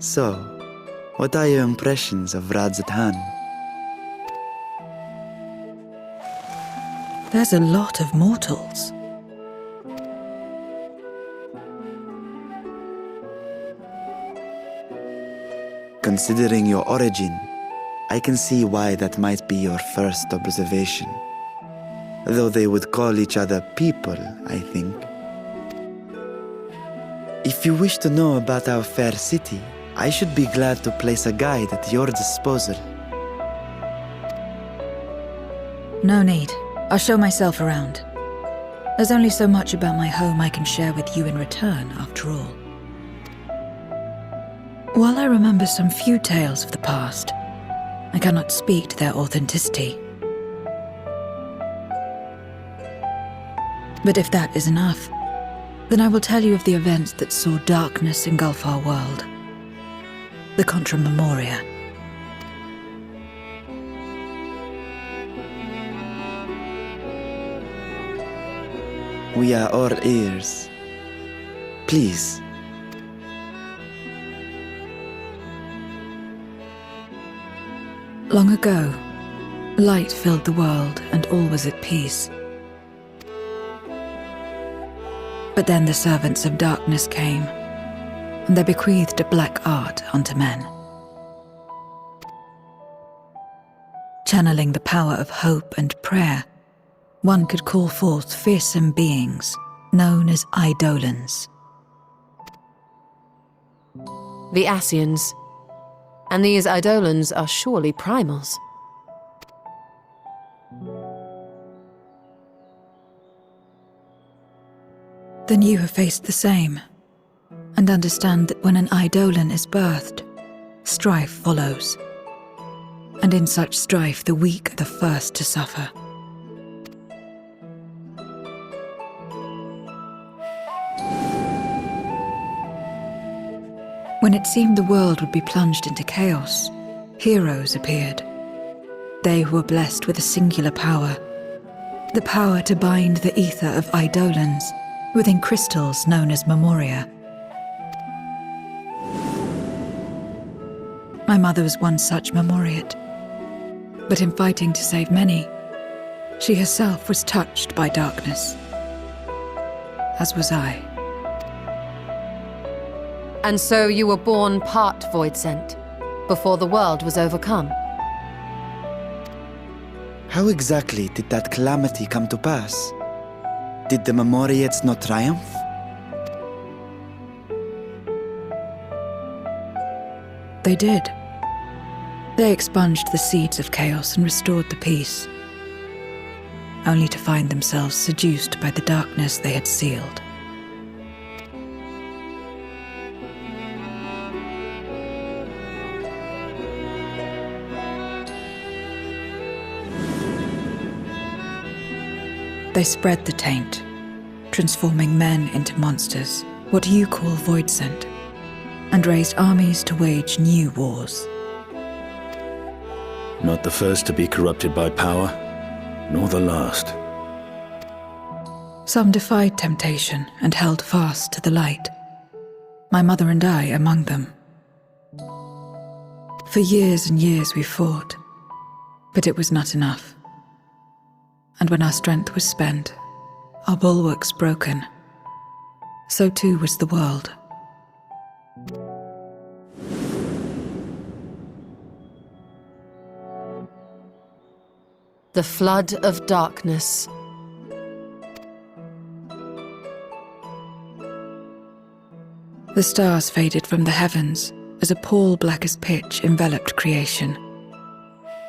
So, what are your impressions of Azdaja? There's a lot of mortals. Considering your origin, I can see why that might be your first observation. Though they would call each other people, I think. If you wish to know about our fair city, I should be glad to place a guide at your disposal. No need. I'll show myself around. There's only so much about my home I can share with you in return, after all. While I remember some few tales of the past, I cannot speak to their authenticity. But if that is enough, then I will tell you of the events that saw darkness engulf our world. The Contra Memoria. We are all ears. Please. Long ago, light filled the world and all was at peace. But then the servants of darkness came, and they bequeathed a black art unto men. Channeling the power of hope and prayer, one could call forth fearsome beings known as eidolons. The Ascians. And these eidolons are surely primals. Then you have faced the same, and understand that when an eidolon is birthed, strife follows. And in such strife, the weak are the first to suffer. When it seemed the world would be plunged into chaos, heroes appeared. They who were blessed with a singular power, the power to bind the ether of eidolons within crystals known as memoria. My mother was one such memoriate, but in fighting to save many, she herself was touched by darkness, as was I. And so you were born part void-sent, before the world was overcome. How exactly did that calamity come to pass? Did the Memoriates not triumph? They did. They expunged the seeds of chaos and restored the peace, only to find themselves seduced by the darkness they had sealed. They spread the taint, transforming men into monsters, what you call void-sent, and raised armies to wage new wars. Not the first to be corrupted by power, nor the last. Some defied temptation and held fast to the light, my mother and I among them. For years and years we fought, but it was not enough. And when our strength was spent, our bulwarks broken, so too was the world. The flood of darkness. The stars faded from the heavens as a pall black as pitch enveloped creation.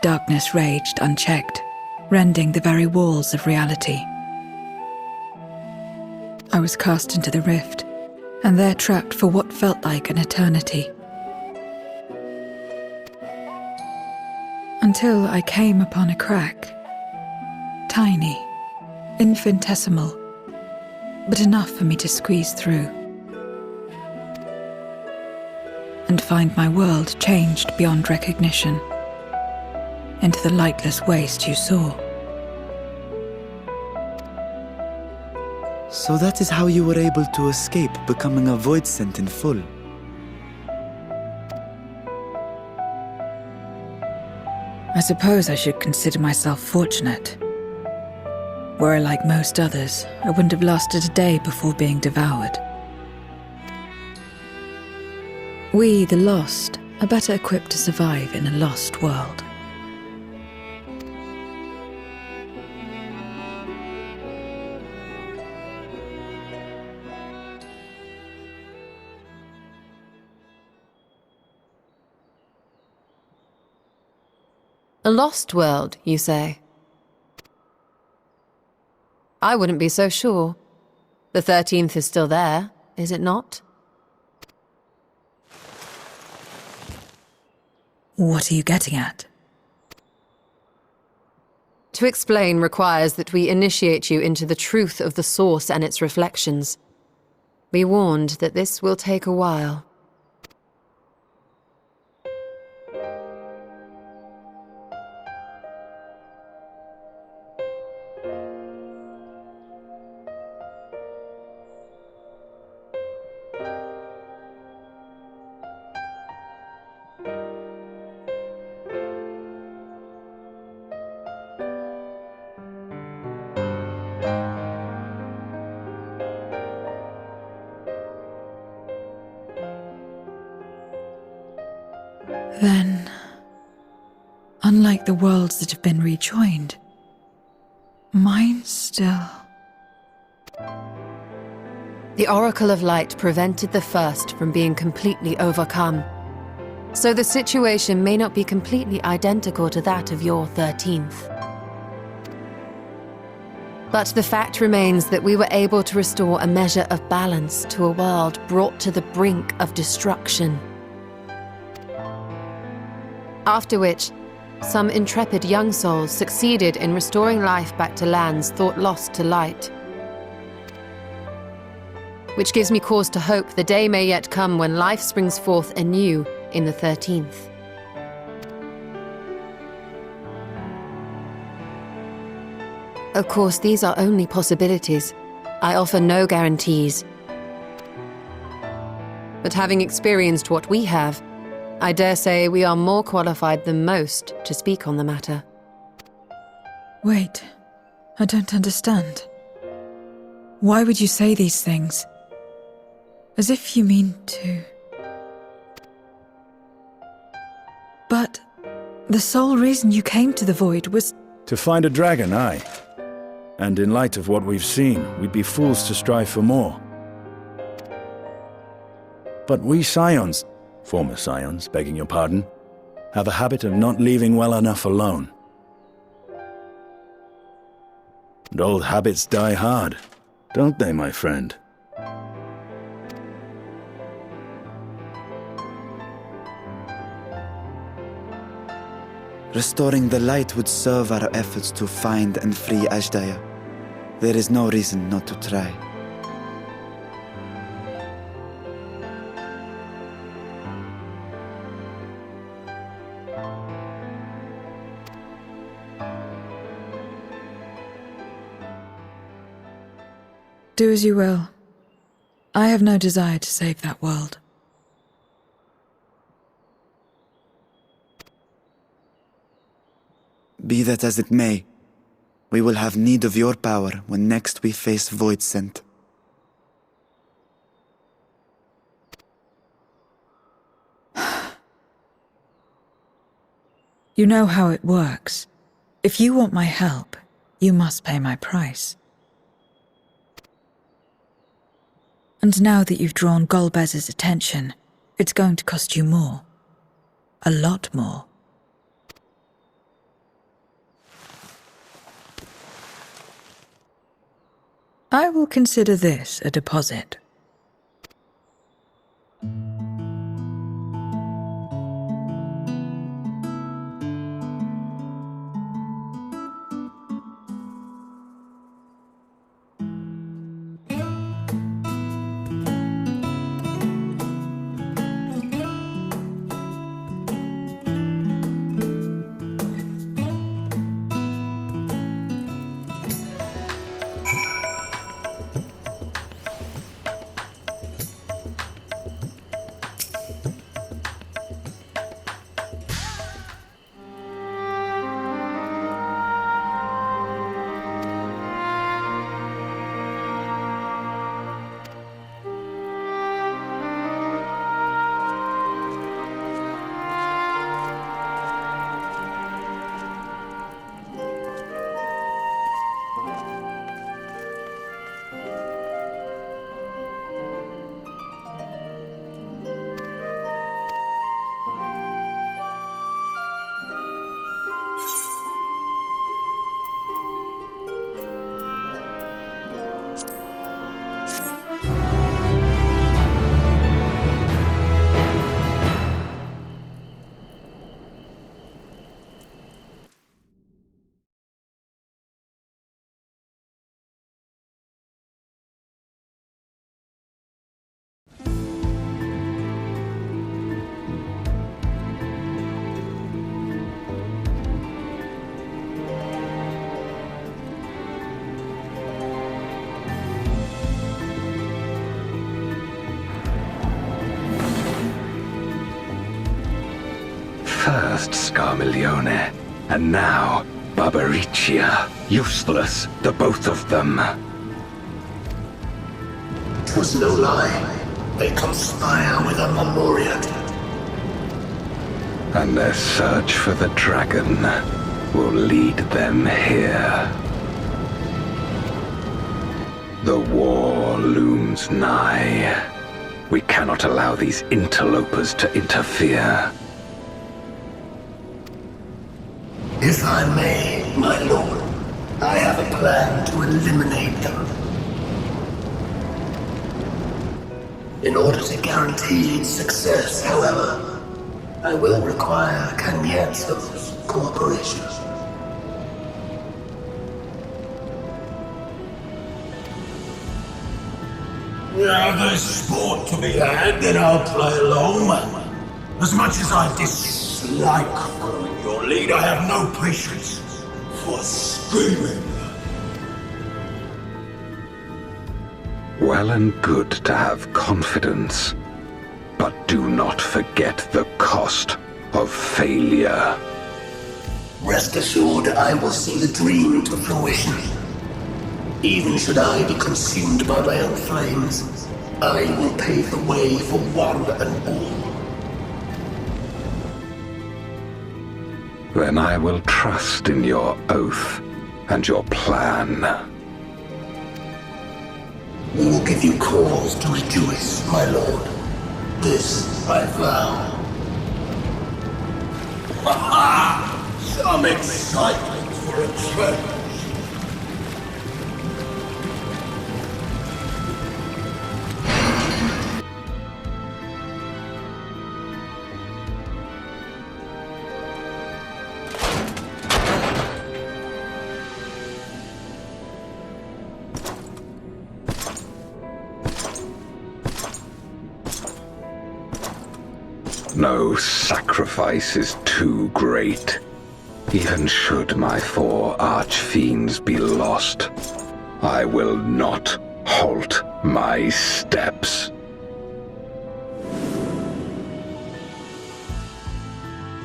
Darkness raged unchecked, rending the very walls of reality. I was cast into the rift, and there trapped for what felt like an eternity. Until I came upon a crack. Tiny, infinitesimal, but enough for me to squeeze through. And find my world changed beyond recognition, into the lightless waste you saw. So that is how you were able to escape becoming a void-sent in full. I suppose I should consider myself fortunate. Were I like most others, I wouldn't have lasted a day before being devoured. We, the lost, are better equipped to survive in a lost world. A lost world, you say? I wouldn't be so sure. The 13th is still there, is it not? What are you getting at? To explain requires that we initiate you into the truth of the source and its reflections. Be warned that this will take a while. Then, unlike the worlds that have been rejoined, mine still... The Oracle of Light prevented the first from being completely overcome. So the situation may not be completely identical to that of your 13th. But the fact remains that we were able to restore a measure of balance to a world brought to the brink of destruction. After which, some intrepid young souls succeeded in restoring life back to lands thought lost to light. Which gives me cause to hope the day may yet come when life springs forth anew in the 13th. Of course, these are only possibilities. I offer no guarantees. But having experienced what we have, I dare say we are more qualified than most to speak on the matter. Wait, I don't understand. Why would you say these things? As if you mean to... But the sole reason you came to the Void was... To find a dragon, aye. And in light of what we've seen, we'd be fools to strive for more. But we scions, former scions, begging your pardon, have a habit of not leaving well enough alone. And old habits die hard, don't they, my friend? Restoring the light would serve our efforts to find and free Azdaja. There is no reason not to try. Do as you will. I have no desire to save that world. Be that as it may, we will have need of your power when next we face Void Scent. You know how it works. If you want my help, you must pay my price. And now that you've drawn Golbez's attention, it's going to cost you more. A lot more. I will consider this a deposit. first Scarmiglione, and now Barbaricia. Useless, the both of them. 'Twas no lie. They conspire with a memorial. And their search for the dragon will lead them here. The war looms nigh. We cannot allow these interlopers to interfere. If I may, my lord, I have a plan to eliminate them. In order to guarantee its success, however, I will require Cagnazzo's cooperation. Now there's sport to be had, then I'll play along. As much as I dislike following your lead, I have no patience for screaming. Well and good to have confidence, but do not forget the cost of failure. Rest assured, I will see the dream to fruition. Even should I be consumed by my own flames, I will pave the way for one and all. Then I will trust in your oath and your plan. We will give you cause to rejoice, my lord. This I vow. Ha ha! Some excitement for a change. No sacrifice is too great. Even should my 4 archfiends be lost, I will not halt my steps.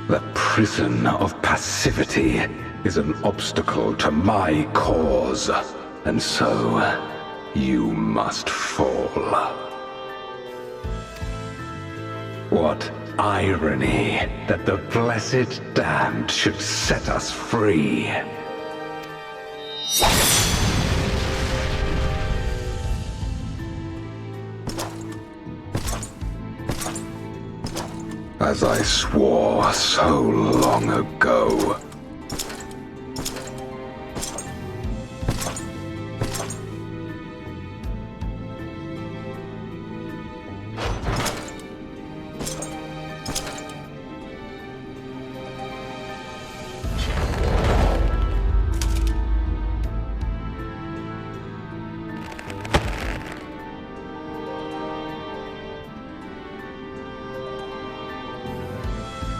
The prison of passivity is an obstacle to my cause, and so you must fall. What irony that the blessed damned should set us free. As I swore so long ago.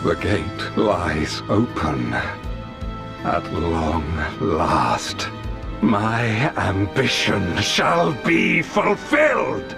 The gate lies open. At long last, my ambition shall be fulfilled!